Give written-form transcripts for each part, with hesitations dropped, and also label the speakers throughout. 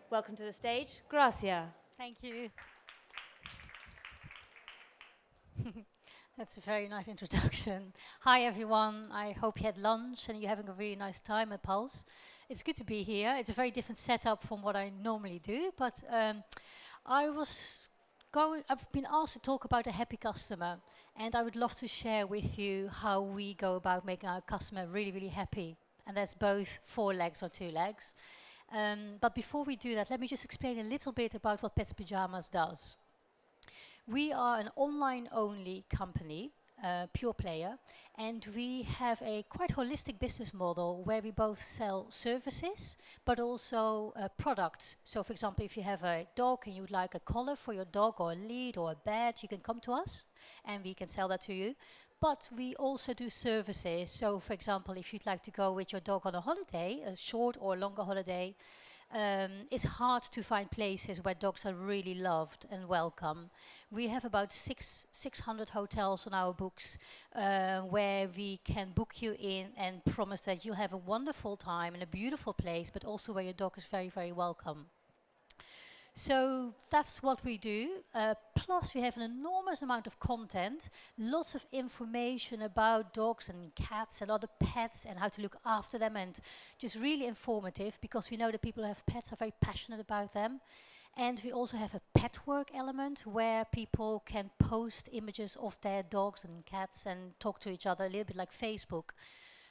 Speaker 1: Welcome to the stage, Gracia.
Speaker 2: Thank you. That's a very nice introduction. Hi everyone, I hope you had lunch and you're having a really nice time at Pulse. It's good to be here. It's a very different setup from what I normally do, but I've been asked to talk about a happy customer, and I would love to share with you how we go about making our customer really, really happy. And that's both 4 legs or 2 legs. But before we do that, let me just explain a little bit about what Pets Pyjamas does. We are an online-only company, pure player, and we have a quite holistic business model where we both sell services, but also products. So, for example, if you have a dog and you would like a collar for your dog, or a lead, or a bed, you can come to us, and we can sell that to you. But we also do services. So, for example, if you'd like to go with your dog on a holiday, a short or longer holiday, it's hard to find places where dogs are really loved and welcome. We have about 600 hotels on our books where we can book you in and promise that you'll have a wonderful time in a beautiful place, but also where your dog is very, very welcome. So that's what we do. Plus we have an enormous amount of content, lots of information about dogs and cats and other pets and how to look after them, and just really informative, because we know that people who have pets are very passionate about them. And we also have a pet work element where people can post images of their dogs and cats and talk to each other, a little bit like Facebook.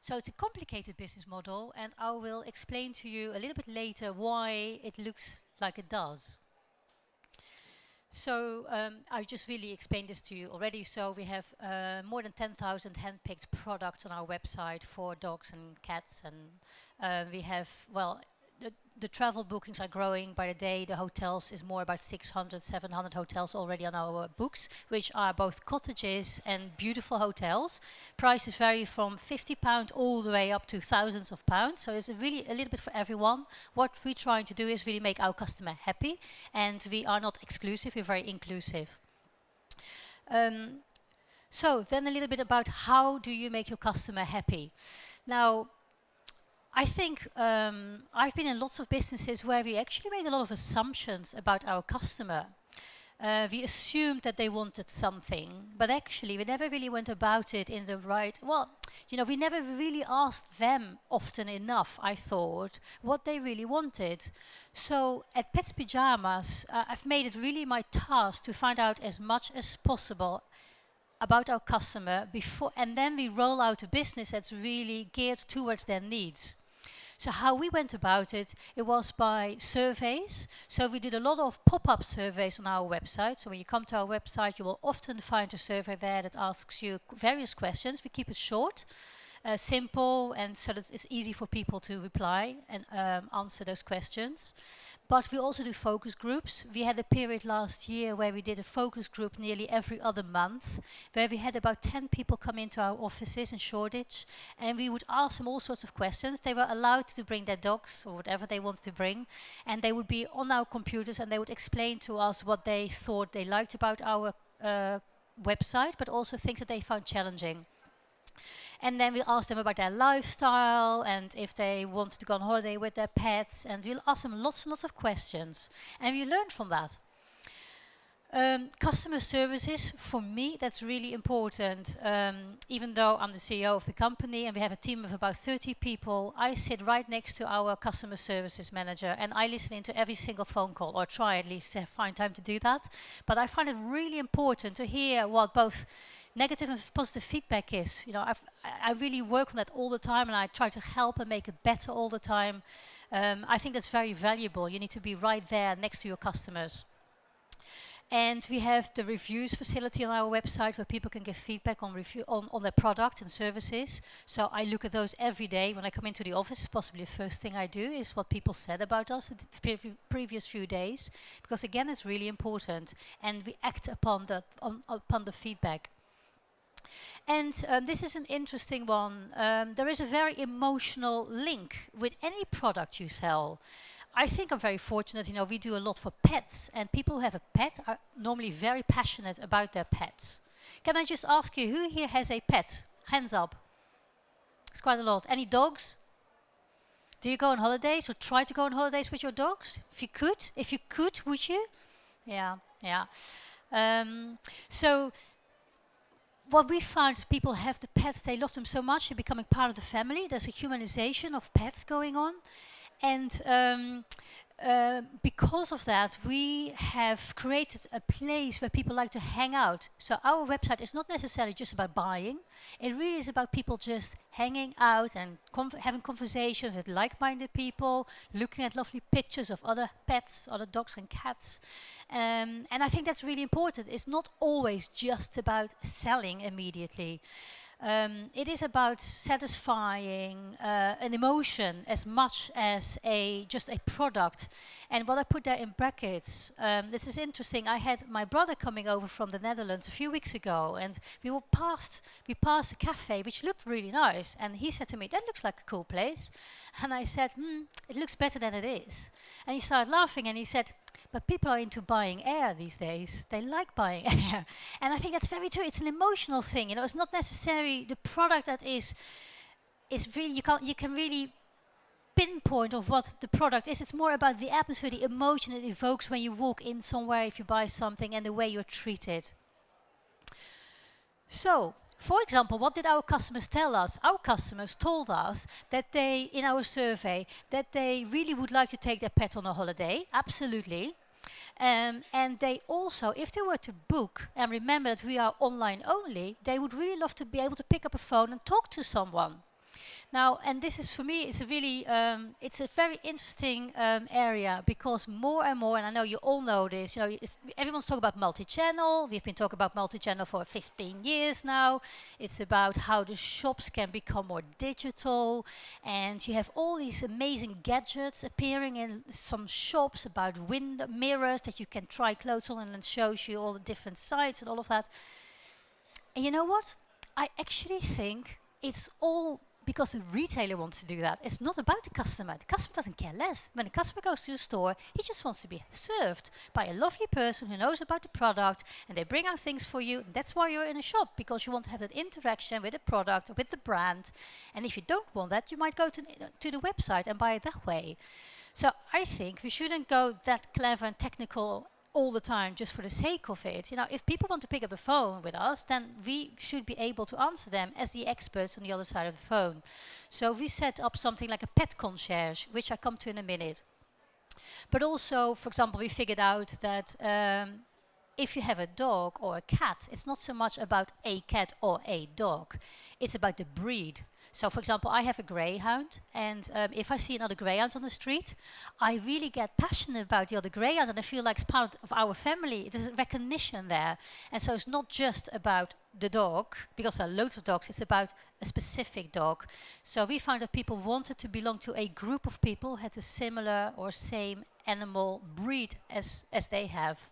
Speaker 2: So it's a complicated business model, and I will explain to you a little bit later why it looks like it does. So I just really explained this to you already. So we have more than 10,000 hand-picked products on our website for dogs and cats, and we have, well, the travel bookings are growing by the day. The hotels is more about 600, 700 hotels already on our books, which are both cottages and beautiful hotels. Prices vary from £50 all the way up to thousands of pounds. So it's really a little bit for everyone. What we're trying to do is really make our customer happy, and we are not exclusive, we're very inclusive. So then a little bit about how do you make your customer happy. Now, I think I've been in lots of businesses where we actually made a lot of assumptions about our customer. We assumed that they wanted something, but actually we never really went about it in the right, well, you know, we never really asked them often enough, I thought, what they really wanted. So at Pets Pyjamas, I've made it really my task to find out as much as possible about our customer before, and then we roll out a business that's really geared towards their needs. So how we went about it, it was by surveys. So we did a lot of pop-up surveys on our website. So when you come to our website, you will often find a survey there that asks you various questions. We keep it short, simple, and so that it's easy for people to reply and answer those questions. But we also do focus groups. We had a period last year where we did a focus group nearly every other month, where we had about 10 people come into our offices in Shoreditch, and we would ask them all sorts of questions. They were allowed to bring their dogs or whatever they wanted to bring, and they would be on our computers and they would explain to us what they thought they liked about our website, but also things that they found challenging. And then we'll ask them about their lifestyle and if they wanted to go on holiday with their pets, and we'll ask them lots and lots of questions, and we learned from that. Customer services, for me, that's really important. Even though I'm the CEO of the company and we have a team of about 30 people, I sit right next to our customer services manager and I listen into every single phone call, or try at least to find time to do that. But I find it really important to hear what both negative and positive feedback is. You know, I really work on that all the time, and I try to help and make it better all the time. I think that's very valuable. You need to be right there next to your customers. And we have the reviews facility on our website where people can give feedback on on their product and services. So I look at those every day when I come into the office. Possibly the first thing I do is what people said about us in the previous few days, because again, it's really important, and we act upon the feedback. And this is an interesting one. There is a very emotional link with any product you sell. I think I'm very fortunate, we do a lot for pets, and people who have a pet are normally very passionate about their pets. Can I just ask you, who here has a pet? Hands up. It's quite a lot. Any dogs? Do you go on holidays or try to go on holidays with your dogs? If you could, would you? Yeah, yeah. So what we found is people have the pets, they love them so much, they're becoming part of the family. There's a humanization of pets going on. And because of that, we have created a place where people like to hang out. So our website is not necessarily just about buying. It really is about people just hanging out and having conversations with like-minded people, looking at lovely pictures of other pets, other dogs and cats. And I think that's really important. It's not always just about selling immediately. It is about satisfying an emotion as much as just a product. And what I put there in brackets, this is interesting. I had my brother coming over from the Netherlands a few weeks ago, and we passed a cafe which looked really nice. And he said to me, "That looks like a cool place." And I said, "It looks better than it is." And he started laughing and he said, "But people are into buying air these days. They like buying air." And I think that's very true. It's an emotional thing. You know, it's not necessarily the product that is really, you can really pinpoint of what the product is. It's more about the atmosphere, the emotion it evokes when you walk in somewhere, if you buy something, and the way you're treated. So, for example, what did our customers tell us? Our customers told us that they, in our survey, that they really would like to take their pet on a holiday. Absolutely. And they also, if they were to book, and remember that we are online only, they would really love to be able to pick up a phone and talk to someone. Now, and this is for me, it's a really, it's a very interesting area, because more and more, and I know you all know this, you know, everyone's talking about multi-channel. We've been talking about multi-channel for 15 years now. It's about how the shops can become more digital, and you have all these amazing gadgets appearing in some shops about window mirrors that you can try clothes on, and it shows you all the different sites and all of that. And you know what? I actually think it's all because the retailer wants to do that. It's not about the customer. The customer doesn't care less. When the customer goes to a store, he just wants to be served by a lovely person who knows about the product, and they bring out things for you. And that's why you're in a shop, because you want to have that interaction with the product, with the brand. And if you don't want that, you might go to the website and buy it that way. So I think we shouldn't go that clever and technical all the time just for the sake of it. You know, if people want to pick up the phone with us, then we should be able to answer them as the experts on the other side of the phone. So we set up something like a pet concierge, which I come to in a minute. But also, for example, we figured out that if you have a dog or a cat, it's not so much about a cat or a dog. It's about the breed. So, for example, I have a greyhound, and if I see another greyhound on the street, I really get passionate about the other greyhound, and I feel like it's part of our family. There's a recognition there. And so it's not just about the dog, because there are loads of dogs, it's about a specific dog. So we found that people wanted to belong to a group of people who had a similar or same animal breed as they have.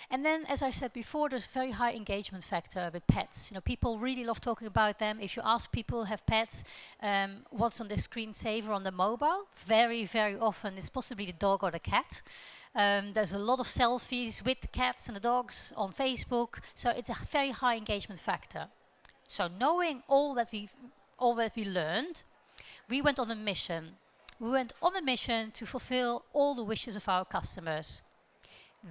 Speaker 2: And then, as I said before, there's a very high engagement factor with pets. You know, people really love talking about them. If you ask people who have pets, what's on the screensaver on the mobile, very, very often it's possibly the dog or the cat. There's a lot of selfies with the cats and the dogs on Facebook. So it's a very high engagement factor. So knowing all that we learned, we went on a mission. We went on a mission to fulfill all the wishes of our customers.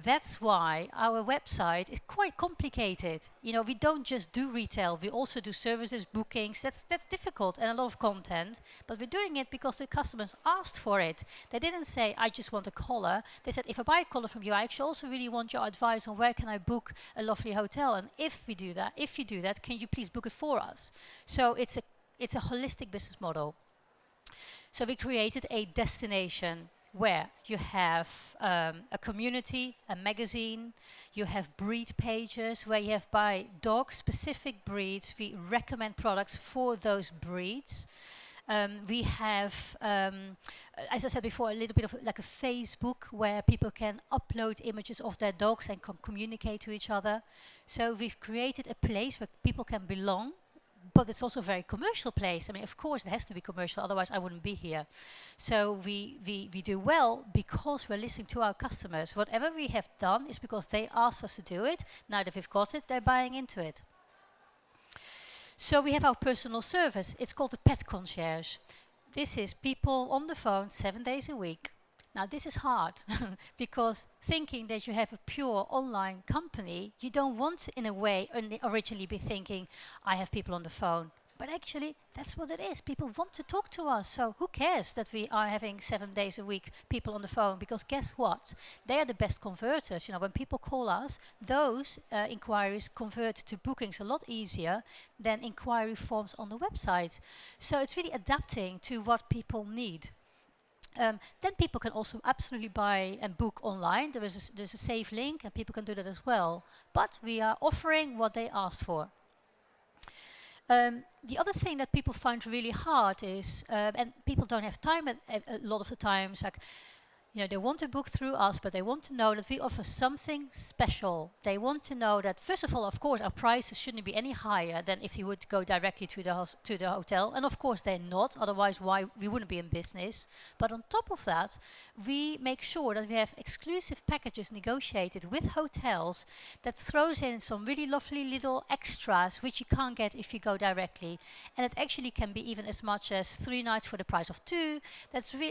Speaker 2: That's why our website is quite complicated. You know, we don't just do retail, we also do services, bookings. That's difficult, and a lot of content. But we're doing it because the customers asked for it. They didn't say, "I just want a collar." They said, "If I buy a collar from you, I actually also really want your advice on where can I book a lovely hotel. And if you do that, can you please book it for us?" So it's a holistic business model. So we created a destination where you have a community, a magazine, you have breed pages where you have by dog specific breeds, we recommend products for those breeds. We have, as I said before, a little bit of like a Facebook where people can upload images of their dogs and can communicate to each other. So we've created a place where people can belong, but it's also a very commercial place. I mean, of course, it has to be commercial, otherwise I wouldn't be here. So we do well because we're listening to our customers. Whatever we have done is because they asked us to do it. Now that we've got it, they're buying into it. So we have our personal service. It's called the pet concierge. This is people on the phone 7 days a week. Now this is hard because thinking that you have a pure online company, you don't want in a way originally be thinking, I have people on the phone. But actually that's what it is. People want to talk to us. So who cares that we are having 7 days a week people on the phone? Because guess what? They are the best converters. You know, when people call us, those inquiries convert to bookings a lot easier than inquiry forms on the website. So it's really adapting to what people need. Then people can also absolutely buy and book online. There's a safe link and people can do that as well. But we are offering what they asked for. The other thing that people find really hard is, and people don't have time a lot of the times, like, you know, they want to book through us, but they want to know that we offer something special. They want to know that, first of all, of course, our prices shouldn't be any higher than if you would go directly to the hotel. And of course, they're not. Otherwise, why we wouldn't be in business. But on top of that, we make sure that we have exclusive packages negotiated with hotels that throws in some really lovely little extras, which you can't get if you go directly. And it actually can be even as much as 3 nights for the price of 2.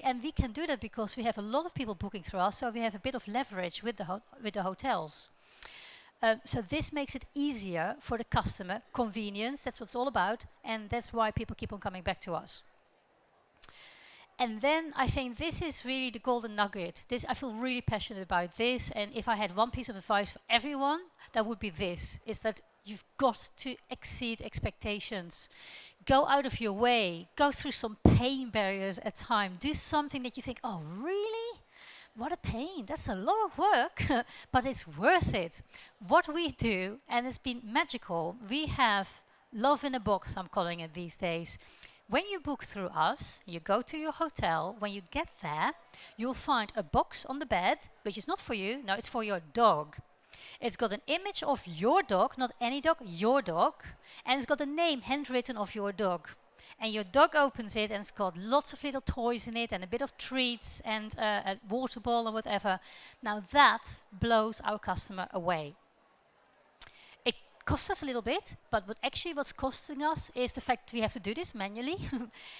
Speaker 2: And we can do that because we have a lot of people booking through us, so we have a bit of leverage with the hotels. So this makes it easier for the customer, convenience, that's what it's all about, and that's why people keep on coming back to us. And then I think this is really the golden nugget. I feel really passionate about this, and if I had one piece of advice for everyone, that would be this, is that you've got to exceed expectations. Go out of your way, go through some pain barriers at times, do something that you think, oh really? What a pain, that's a lot of work, but it's worth it. What we do, and it's been magical, we have love in a box, I'm calling it these days. When you book through us, you go to your hotel, when you get there, you'll find a box on the bed, which is not for you, no, it's for your dog. It's got an image of your dog, not any dog, your dog, and it's got a name handwritten of your dog. And your dog opens it and it's got lots of little toys in it and a bit of treats and a water ball and whatever. Now that blows our customer away. It costs us a little bit, but what's costing us is the fact that we have to do this manually.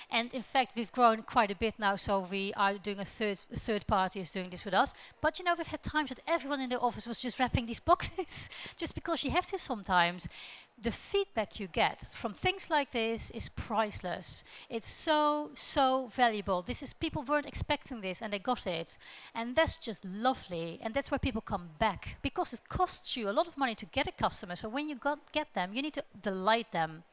Speaker 2: And in fact, we've grown quite a bit now, so we are doing a third party is doing this with us. But you know, we've had times that everyone in the office was just wrapping these boxes, just because you have to sometimes. The feedback you get from things like this is priceless. It's so valuable. People weren't expecting this and they got it. And that's just lovely. And that's why people come back. Because it costs you a lot of money to get a customer. So when you get them, you need to delight them.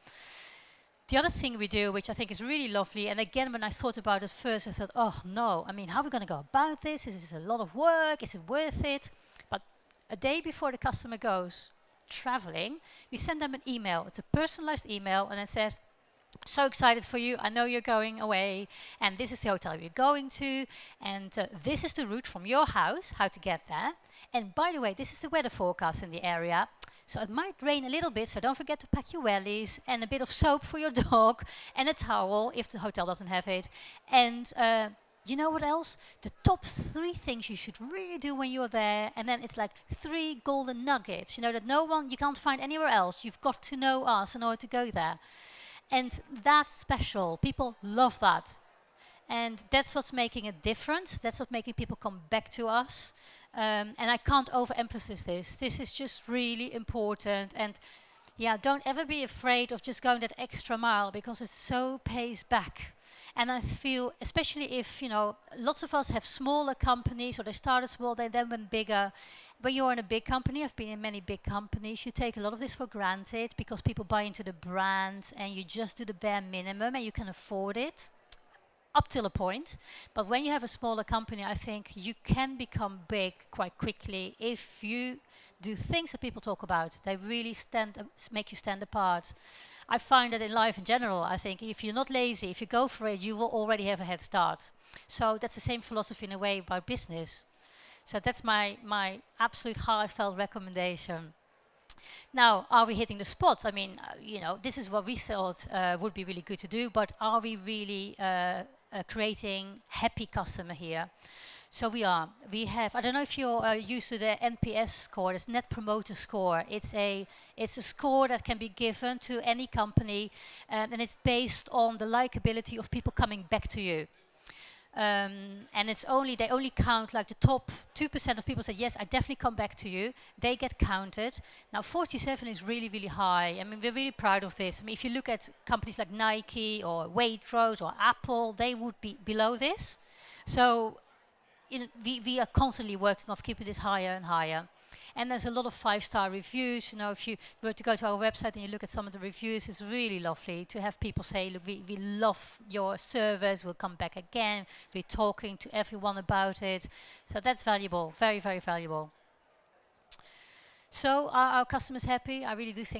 Speaker 2: The other thing we do, which I think is really lovely, and again, when I thought about it first, I thought, oh no, I mean, how are we going to go about this? Is this a lot of work? Is it worth it? But a day before the customer goes traveling, we send them an email. It's a personalized email, and it says, so excited for you, I know you're going away, and this is the hotel you're going to, and this is the route from your house, how to get there. And by the way, this is the weather forecast in the area. So it might rain a little bit, so don't forget to pack your wellies and a bit of soap for your dog and a towel if the hotel doesn't have it. And you know what else? The top 3 things you should really do when you're there, and then it's like 3 golden nuggets, you know, that you can't find anywhere else. You've got to know us in order to go there. And that's special. People love that. And that's what's making a difference. That's what's making people come back to us. And I can't overemphasize this. This is just really important. And yeah, don't ever be afraid of just going that extra mile, because it so pays back. And I feel, especially if, you know, lots of us have smaller companies, or they started small, they then went bigger. When you're in a big company, I've been in many big companies, you take a lot of this for granted because people buy into the brand and you just do the bare minimum and you can afford it. Up till a point. But when you have a smaller company, I think you can become big quite quickly if you do things that people talk about. They really make you stand apart. I find that in life in general, I think if you're not lazy, if you go for it, you will already have a head start. So that's the same philosophy in a way about business. So that's my absolute heartfelt recommendation. Now, are we hitting the spot? I mean, this is what we thought would be really good to do, but are we really creating happy customer here? So we are. We have, I don't know if you're used to the NPS score, it's Net Promoter Score. It's a score that can be given to any company, and it's based on the likability of people coming back to you. And they only count like the top 2% of people say, yes, I definitely come back to you. They get counted. Now 47 is really, really high. I mean, we're really proud of this. I mean, if you look at companies like Nike or Waitrose or Apple, they would be below this. So we are constantly working on keeping this higher and higher. And there's a lot of 5-star reviews. If you were to go to our website and you look at some of the reviews, it's really lovely to have people say, look, we love your service, we'll come back again, we're talking to everyone about it. So that's valuable, very, very valuable. So are our customers happy? I really do think